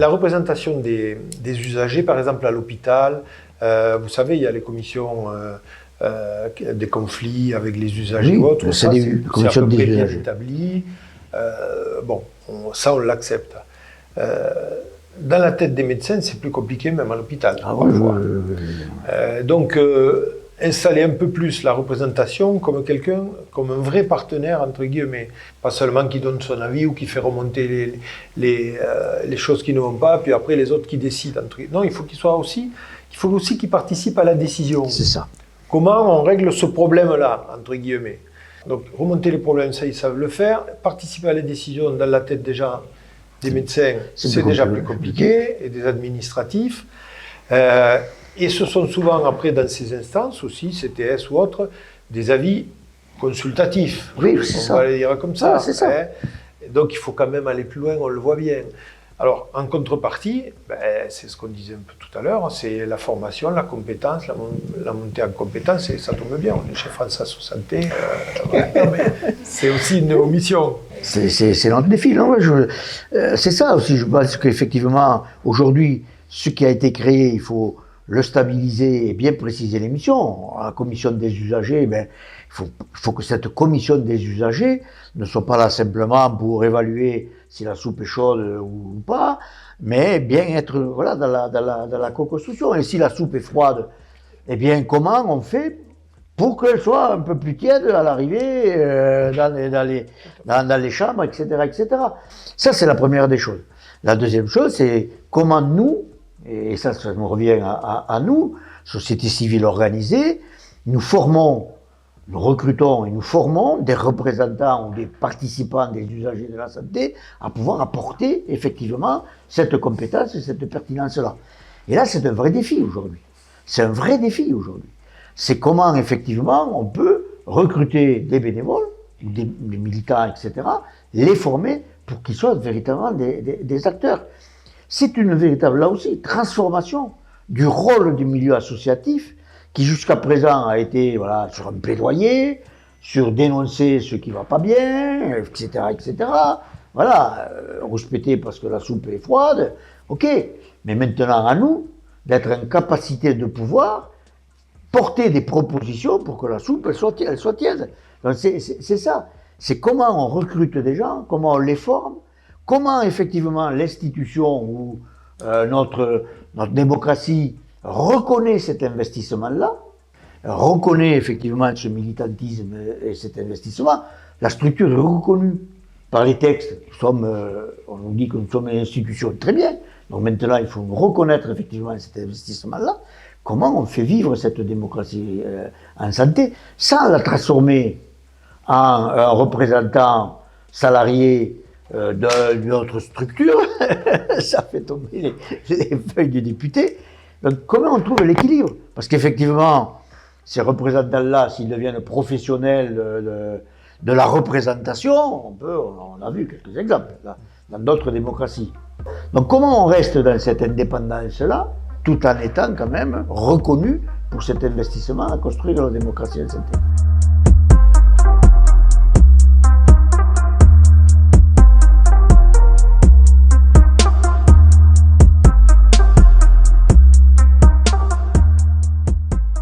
la représentation des usagers, par exemple à l'hôpital, vous savez, il y a les commissions des conflits avec les usagers ou autres. C'est des commissions à peu près des bien usagers. établi. Ça, on l'accepte. Dans la tête des médecins, c'est plus compliqué, même à l'hôpital. Ah ouais, donc, installer un peu plus la représentation comme quelqu'un, comme un vrai partenaire, entre guillemets. Pas seulement qui donne son avis ou qui fait remonter les choses qui ne vont pas, puis après les autres qui décident. Non, il faut aussi qu'il participe à la décision. C'est ça. Comment on règle ce problème-là, entre guillemets. Donc, remonter les problèmes, ça, ils savent le faire. Participer à la décision dans la tête déjà des médecins, c'est déjà plus compliqué, et des administratifs. Et ce sont souvent, après, dans ces instances aussi, CTS ou autres, des avis consultatifs. Oui, c'est ça. On va les dire comme ça. C'est ça. Donc, il faut quand même aller plus loin, on le voit bien. Alors, en contrepartie, c'est ce qu'on disait un peu tout à l'heure, c'est la formation, la compétence, la montée en compétence, et ça tombe bien, on est chez France Asso Santé, c'est aussi une omission. C'est notre défi, non? C'est ça aussi, je pense qu'effectivement, aujourd'hui, ce qui a été créé, il faut le stabiliser et bien préciser les missions. La commission des usagers, il faut que cette commission des usagers ne soit pas là simplement pour évaluer si la soupe est chaude ou pas, mais bien être dans la co-construction. Et si la soupe est froide, eh bien comment on fait pour qu'elle soit un peu plus tiède à l'arrivée dans les chambres, etc., etc. Ça, c'est la première des choses. La deuxième chose, c'est comment nous, et ça nous revient à nous, société civile organisée, nous recrutons et nous formons des représentants ou des participants des usagers de la santé à pouvoir apporter effectivement cette compétence et cette pertinence-là. Et là, c'est un vrai défi aujourd'hui. C'est un vrai défi aujourd'hui. C'est comment effectivement on peut recruter des bénévoles, des militants, etc., les former pour qu'ils soient véritablement des acteurs. C'est une véritable, là aussi, transformation du rôle du milieu associatif qui jusqu'à présent a été sur un plaidoyer, sur dénoncer ce qui ne va pas bien, etc., etc. Rouge pété parce que la soupe est froide, ok. Mais maintenant, à nous d'être en capacité de pouvoir porter des propositions pour que la soupe elle soit tiède. Donc c'est ça. C'est comment on recrute des gens, comment on les forme, comment effectivement l'institution ou notre démocratie reconnaît cet investissement-là, reconnaît effectivement ce militantisme et cet investissement. La structure est reconnue par les textes. On nous dit que nous sommes une institution, très bien. Donc maintenant, il faut reconnaître effectivement cet investissement-là. Comment on fait vivre cette démocratie en santé sans la transformer en un représentant salarié d'une autre structure? Ça fait tomber les feuilles du député. Donc comment on trouve l'équilibre? Parce qu'effectivement, ces représentants-là, s'ils deviennent professionnels de la représentation, on a vu quelques exemples là, dans d'autres démocraties. Donc comment on reste dans cette indépendance-là, tout en étant quand même reconnu pour cet investissement à construire la démocratie en santé?